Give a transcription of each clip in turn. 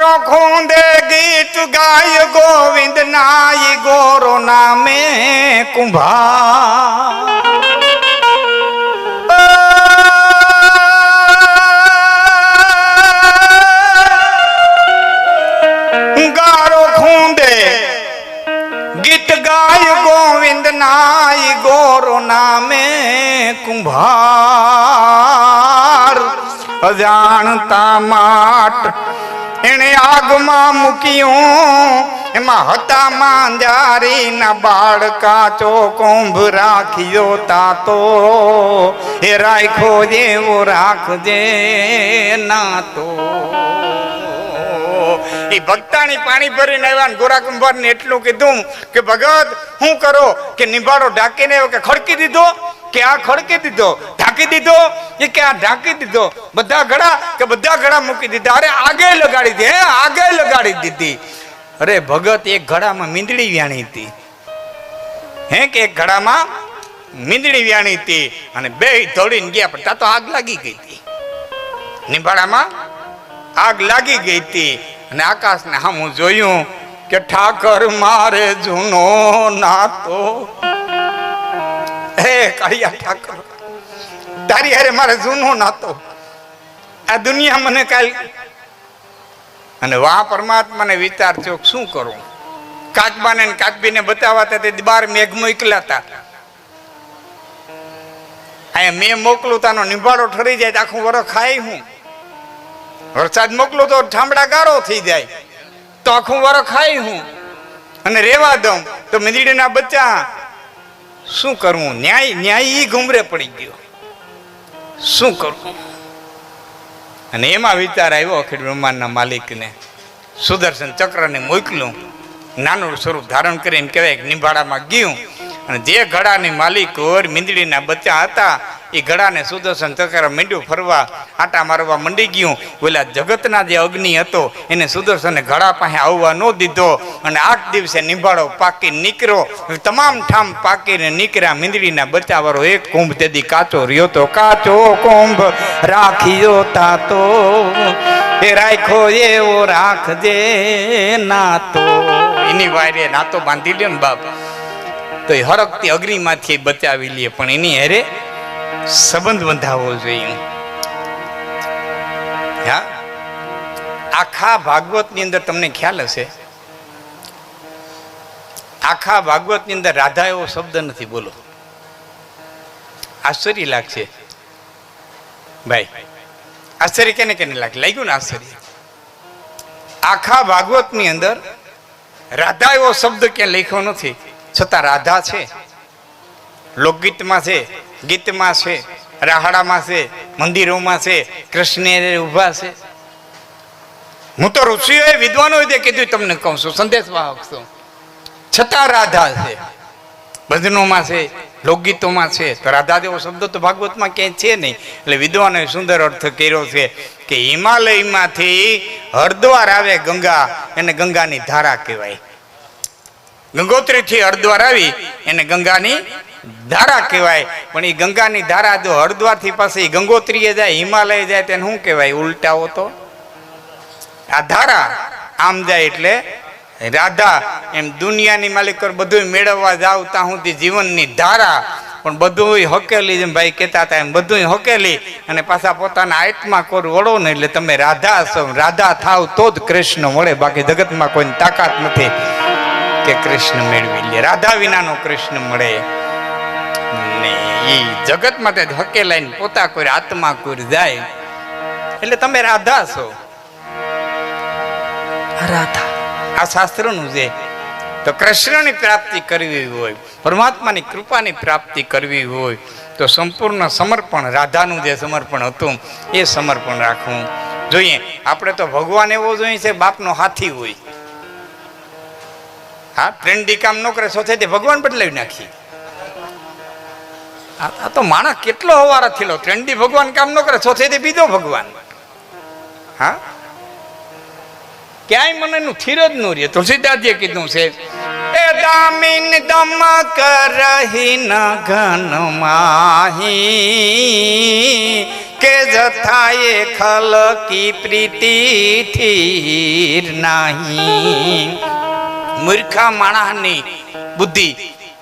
ખૂંદે ગીત ગાય ગોવિંદ નાય ગોરો નામે કુંભાર ગારો ખૂંદે ગીત ગાય ગોવિંદ નાય ગોરો નામે કુંભાર અજાણતા માટ એને આગમાં મૂક્યું એમાં હતા માંજારી ના બાળકા ચો કુંભ રાખ્યો તાતો એ રાખો જેવો રાખજે નાતો એ ભક્તાની પાણી ભરીને આવ્યા ગોરા કુંભાર ને એટલું કીધું કે ભગત શું કરો કે નિભાડો ઢાંકીને આવ્યો કે ખડકી દીધો કે આ ખડકી દીધો ઢાંકી દીધો એ કે આ ઢાંકી દીધો બધા ઘડા મૂકી દીધા અરે આગે લગાડી દે આગે લગાડી દીધી અરે ભગત એક ઘડામાં મીંદડી વ્યાણી હતી હે કે એક ઘડામાં મીંદડી વ્યાણી હતી અને બે દોડીને ગયા પણ ત્યાં તો આગ લાગી ગઈ હતી નિભાડામાં આગ લાગી ગઈ હતી અને આકાશને સામું જોયું કે ઠાકર મારે જૂનો નાતો હે કાળિયા ઠાકર તારી હારે મારે જૂનો નાતો આ દુનિયા મને કાલ અને વાહ પરમાત્માને વિચાર છો શું કરું કાચબાને કાચબીને બતાવતા તે બાર મેઘ મોકલા હતા અહીંયા મેં મોકલું તાનો નિભાડો ઠરી જાય તો આખું વરસ ખાય હું વરસાદ મોકલું તો ઠામડા ગાળો થઈ જાય તો આખું વરસ ખાય હું અને રેવા દઉં તો મીંદડીના બચ્ચા શું કરવું ન્યાય ઈ ઘુમરે પડી ગયો શું કરવું અને એમાં વિચાર આવ્યો અખિલ બ્રહ્માંડના માલિકને સુદર્શન ચક્રને મોકલું નાનું સ્વરૂપ ધારણ કરીને કહેવાય નિભાડામાં ગયું અને જે ઘડાની માલિક ઓર મીંદડીના બચ્ચા હતા એ ઘડાને સુદર્શન ચક્ર માંડ્યું ફરવા આટા મારવા મંડી ગયું ઓલા જગતના જે અગ્નિ હતો એને સુદર્શને ઘડા પાસે આવવા ન દીધો અને 8 દિવસે નિભાડો પાકી નીકળ્યો તમામ ઠામ પાકીને નીકળ્યા મીંદડીના બચ્ચા વાળો એક કુંભ તેદી કાચો રહ્યો તો કાચો કુંભ રાખ્યો તાતો એ રાખો એવો રાખજે નાતો એની વાયરે નાતો બાંધી લ્યો ને બાપ તો એ હરકતી અગ્નિમાંથી બચાવી લે પણ એની હેરે સંબંધ બંધાવવો જોઈએ હા આખા ભાગવત ની અંદર તમને ખ્યાલ હશે આખા ભાગવત ની અંદર રાધા એવો શબ્દ નથી બોલો આશ્ચર્ય લાગશે ભાઈ આશ્ચર્ય કેને કેને લાગ્યું ને આશ્ચર્ય આખા ભાગવત ની અંદર રાધા એવો શબ્દ ક્યાં લખ્યો નથી છતાં રાધા છે લોકગીતમાં છે ગીતમાં છે રાહડામાં છે મંદિરોમાં છે કૃષ્ણ ઉભા છે હું તો ઋષિઓએ વિદ્વાનોએ કીધું તમને કહું છું સંદેશ વાહક છું છતાં રાધા છે ભજનોમાં છે લોકગીતોમાં છે તો રાધા જેવો શબ્દ તો ભાગવતમાં ક્યાંય છે નહીં એટલે વિદ્વાનોએ સુંદર અર્થ કર્યો છે કે હિમાલયમાંથી હરદ્વાર આવે ગંગા એને ગંગાની ધારા કહેવાય ગંગોત્રીથી હરદ્વાર આવી એને ગંગાની ધારા કહેવાય પણ એ ગંગાની ધારા જો હરદ્વારથી પાસે ગંગોત્રીએ જાય હિમાલય જાય તેને શું કહેવાય ઉલટાવો તો આ ધારા આમ જાય એટલે રાધા એમ દુનિયાની માલિક બધું મેળવવા જાવ ત્યાં સુધી જીવનની ધારા પણ બધું હકેલી જેમ ભાઈ કહેતા હતા એમ બધું હકેલી અને પાછા પોતાના આત્મા કોર વળો ને એટલે તમે રાધા છો રાધા થાવ તો જ કૃષ્ણ મળે બાકી જગતમાં કોઈની તાકાત નથી કે કૃષ્ણ મેળવી લે રાધા વિનાનો કૃષ્ણ મળે ને એ જગતમાં તે હકેલાઈને પોતા કોઈ આત્મા કોઈ જાય એટલે તમે રાધા છો રાધા આ શાસ્ત્રનું છે તો કૃષ્ણની પ્રાપ્તિ કરવી હોય પરમાત્માની કૃપાની પ્રાપ્તિ કરવી હોય તો સંપૂર્ણ સમર્પણ રાધાનું જે સમર્પણ હતું એ સમર્પણ રાખવું જોઈએ આપણે તો ભગવાન એવો જોઈએ છે બાપનો હાથી હોય હા ટ્રેન્ડી કામ ન કરે સોથે તે ભગવાન બદલાવી નાખી આ તો માણસ કેટલો હવારો થયેલો ટ્રેન્ડી ભગવાન કામ ન કરે સોથે તે બીજો ભગવાન હા ક્યાંય મને એનું થીર જ ન રહે તુલસીદાસજીએ કીધું છે એ દામિન દમક રહી ન ઘન માહી કે જથાએ ખલકી પ્રીતિ થીર નહીં. મૂર્ખા માણસની બુદ્ધિ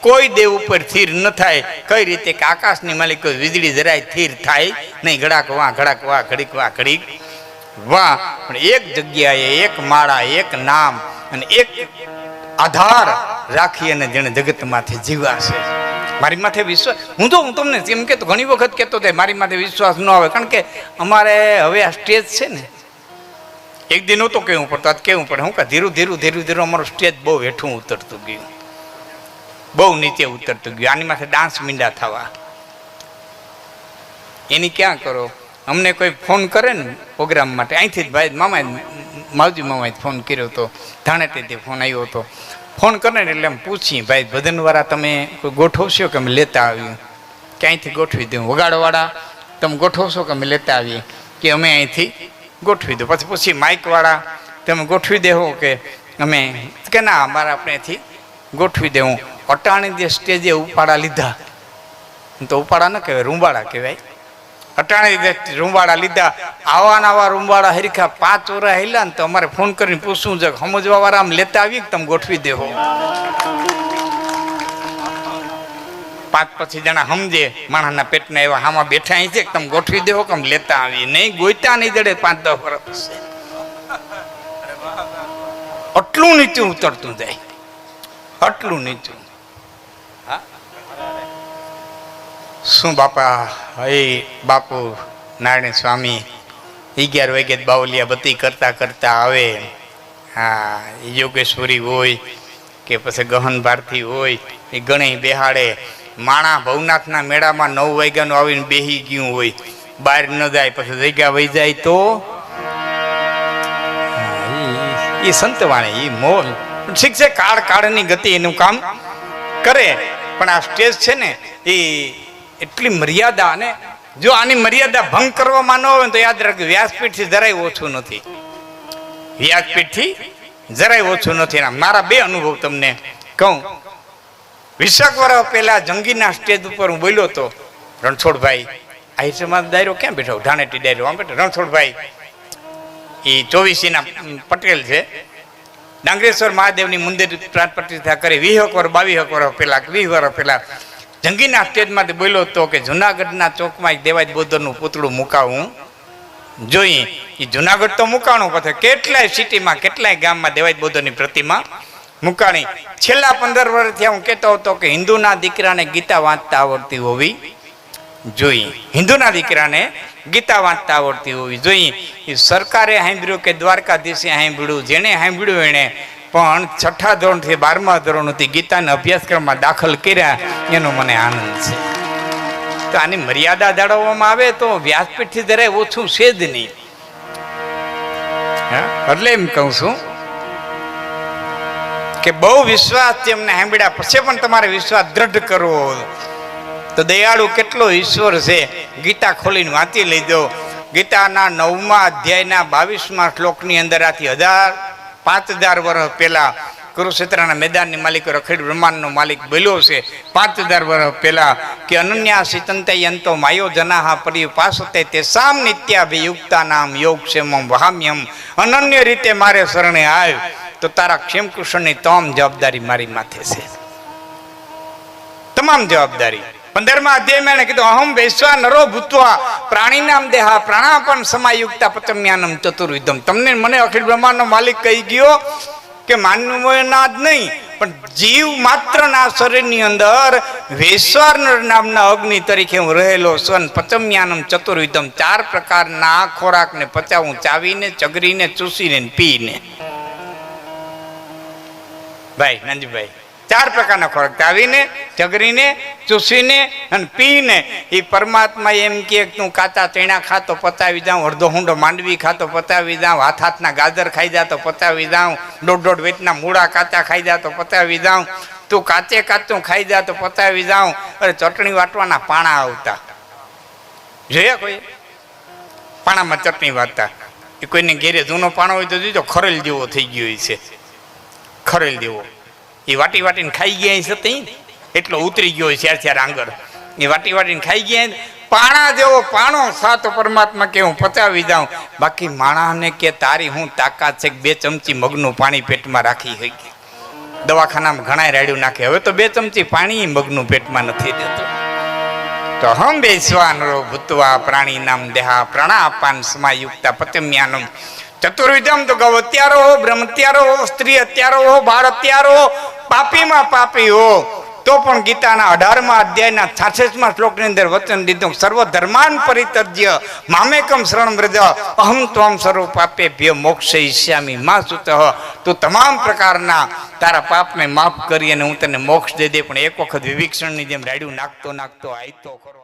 કોઈ દેવ ઉપર થીર ન થાય. કઈ રીતે કે આકાશની માલિક વીજળી જરાય થીર થાય નહીં. ઘડાક વાહ ઘડીક વાહ ઘડીક વાહ. પણ એક જગ્યાએ એક માળા, એક નામ અને એક આધાર રાખી અને જેને જગતમાંથી જીવાશે. મારી માથે વિશ્વાસ, હું તમને એમ કહેતો, ઘણી વખત કહેતો થાય મારી માથે વિશ્વાસ ન આવે, કારણ કે અમારે હવે આ સ્ટેજ છે ને, એક દિન નહોતો કહેવું પડતું, આજ કહેવું પડે. હું કે ધીરું અમારું સ્ટેજ બહુ હેઠું ઉતરતું ગયું, બહુ નીચે ઉતરતું ગયું. આની માથે ડાન્સ મીંડા થવા એની ક્યાં કરો. અમને કોઈ ફોન કરે ને પ્રોગ્રામ માટે, અહીંથી જ ભાઈ માવજી મામાએ ફોન કર્યો હતો, ધાણેટીથી ફોન આવ્યો હતો. ફોન કરે ને એટલે એમ પૂછી, ભાઈ ભજનવાળા તમે કોઈ ગોઠવશો કે અમે લેતા આવીએ, કે અહીંથી ગોઠવી દઉં. વગાડવાળા તમે ગોઠવશો કે અમે લેતા આવીએ, કે અમે અહીંથી ગોઠવી દઉં. પછી પૂછી માઇકવાળા તમે ગોઠવી દેવો કે અમે, કે ના અમારે આપણે અહીંથી ગોઠવી દેવું. અટાણી જે સ્ટેજે ઉપાડા લીધા, તો ઉપાડા ન કહેવાય, રૂંબાડા કહેવાય. અટાણી જે રૂંબાડા લીધા, આવા રૂંબાડા હરીખા 5 વર્ષ હેલા ને તો અમારે ફોન કરીને પૂછવું છે સમજવા વાળા આમ લેતા આવીએ કે તમે ગોઠવી દેવો. 5-5 જણા સમજે માણસના પેટના એવા હામાં બેઠા અહીં છે કે તમે ગોઠવી દેવો કે અમે લેતા આવીએ. નહીં ગોઈતા નહીં જડે 5-10 વર્ષ. આટલું નીચું ઉતરતું જાય, આટલું નીચું. શું બાપા, હે બાપુ નારાયણ સ્વામી 11 વાગે બાવલિયા બત્તી કરતા આવે. હા, યોગેશ્વરી હોય કે પછી ગહન ભારતી હોય, એ ગણી બેહાડે. માણા ભવનાથના મેળામાં 9 વાગ્યાનું આવીને બેહી ગયું હોય, બહાર ન જાય, પછી જગ્યા વહી જાય તો એ સંતવાણી, એ મોલ. ઠીક છે, કાળની ગતિ એનું કામ કરે, પણ આ સ્ટેજ છે ને એ એટલી મર્યાદા. અને જો આની મર્યાદા ભંગ કરવામાં ન હોય તો યાદ રાખજો, વ્યાસપીઠથી જરાય ઓછું નથી, વ્યાસપીઠથી જરાય ઓછું નથી. મારા 2 અનુભવ તમને કહું. 20 વર્ષ પહેલા જંગીના સ્ટેજ ઉપર હું બોલ્યો હતો. રણછોડભાઈ આહિરમાં દાયરો ક્યાં બેઠો, ધાણેટી દાયરો આમ બેઠો. રણછોડભાઈ એ 24 પટેલ છે, ડાંગરેશ્વર મહાદેવની મંદિર પ્રાણ પ્રતિષ્ઠા કરી 20 વર્ષ પહેલા જંગીના સ્ટેજમાંથી બોલ્યો હતો કે જુનાગઢના ચોકમાં એક દેવાય બોધરનું પૂતળું મુકાવું જોઈએ. એ જુનાગઢ તો મુકાણું, પછી કેટલાય સિટીમાં કેટલાય ગામમાં દેવાય બોધરની પ્રતિમા મુકાણી. છેલ્લા 15 વર્ષથી હું કહેતો હતો કે હિન્દુના દીકરાને ગીતા વાંચતા આવડતી હોવી જોઈએ, હિન્દુના દીકરાને ગીતા વાંચતા આવડતી હોવી જોઈએ. એ સરકારે સાંભળ્યું કે દ્વારકાધીશે સાંભળ્યું, જેને સાંભળ્યું એણે પણ 6ઠા ધોરણથી 12મા ધોરણથી ગીતાના અભ્યાસક્રમમાં દાખલ કર્યા, એનો મને આનંદ છે. તો આની મર્યાદા જાળવવામાં આવે તો વ્યાસપીઠથી જરાય ઓછું છે જ નહીં. એટલે એમ કહું છું કે બહુ વિશ્વાસ છે એમને સાંભળ્યા પછી પણ તમારે વિશ્વાસ દ્રઢ કરવો તો દયાળુ કેટલો ઈશ્વર છે. ગીતા ખોલીને વાંચી લેજો. ગીતાના 9મા અધ્યાયના 22મા શ્લોકની અંદર આથી 5000 વર્ષ પહેલા કુરુક્ષેત્રના મેદાનની માલિક રખેડ બ્રહ્માંડનો માલિક બોલ્યો છે 5000 વર્ષ પહેલા કે અનન્યા સિતંતે યંતો માયો જનાહા પરિપાસતે તેસામ નિત્યાભિયુક્તા નામ યોગક્ષેમમ વહામ્યમ. અનન્ય રીતે મારે શરણે આવ તો તારા ક્ષેમ કુશળની તમામ જવાબદારી મારી માથે છે, તમામ જવાબદારી. 15મા અધ્યાયમાં એને કીધું અહમ વૈશ્વા નરો ભૂત્વા પ્રાણીનામ દેહા પ્રાણાપન સમાયુક્તા પચમ્યાનમ ચતુર્વિધમ. તમને મને અખિલ બ્રહ્માંડનો માલિક કહી ગયો કે માનવના જ નહીં પણ જીવ માત્રના શરીરની અંદર વૈશ્વાર નામના અગ્નિ તરીકે હું રહેલો છું. પચમ્યાનમ ચતુર્વિધમ, 4 પ્રકારના ખોરાકને પચાવું, ચાવીને, ચગરીને, ચૂસીને, પીને. ભાઈ નાનજીભાઈ, 4 પ્રકારના ખોરાક, ચાવીને, ચગરીને, ચૂસીને અને પીને. એ પરમાત્મા એમ કે તું કાચા ચણા ખાતો પચાવી જાઉં, અડધો હુંડો માંડવી ખાતો પચાવી જાઉં, હાથના ગાજર ખાઈ જાતો પચાવી જાઉં, 1.5 વેચના મૂળા કાચા ખાઈ જાતો પચાવી જાઉં, તું કાચું ખાઈ જા તો પચાવી જાઉં. અરે ચટણી વાટવાના પાણા આવતા જોયા કોઈ? પાણામાં ચટણી વાટતા. એ કોઈને ઘેરે જૂનો પાણો હોય તો જોજો ખરેલ જેવો થઈ ગયો છે, ખરેલ જેવો. એ વાટીને ખાઈ ગયા છે, એટલો ઉતરી ગયો હોય ચાર આંગળ. એ વાટીને ખાઈ ગયા પાણા જેવો પાણો સાતો પરમાત્મા કે હું પચાવી જાઉં, બાકી માણાને કે તારી હું તાકાત છે કે 2 ચમચી મગનું પાણી પેટમાં રાખી હોય. દવાખાનામાં ઘણા રાડ્યું નાખે, હવે તો 2 ચમચી પાણી મગનું પેટમાં નથી દેતું. તો હમ બેસવાનરો ભૂતવા પ્રાણી નામ દેહા પ્રાણાપાન સમાયુક્તા પતમ્યાનમ ચતુર્વિધમ તો ગૌ અત્યારો હો, બ્રહ્મ અત્યારો હો, સ્ત્રી અત્યારો હો, બાળ અત્યારો હો, પાપીમાં પાપી હો, તો પણ ગીતાના 18મા અધ્યાયના 66મા શ્લોકની અંદર વચન દીધું, સર્વ ધર્માન પરિત્યજ્ય મામેકમ શરણં વ્રજ અહમ ત્વં સર્વ પાપેભ્યો મોક્ષયિષ્યામિ મા સુતઃ. તું તમામ પ્રકારના તારા પાપને માફ કરી અને હું તને મોક્ષ દઈ દે, પણ એક વખત વિભીક્ષણની જેમ રાડ્યું નાખતો નાખતો આયતો ખરો.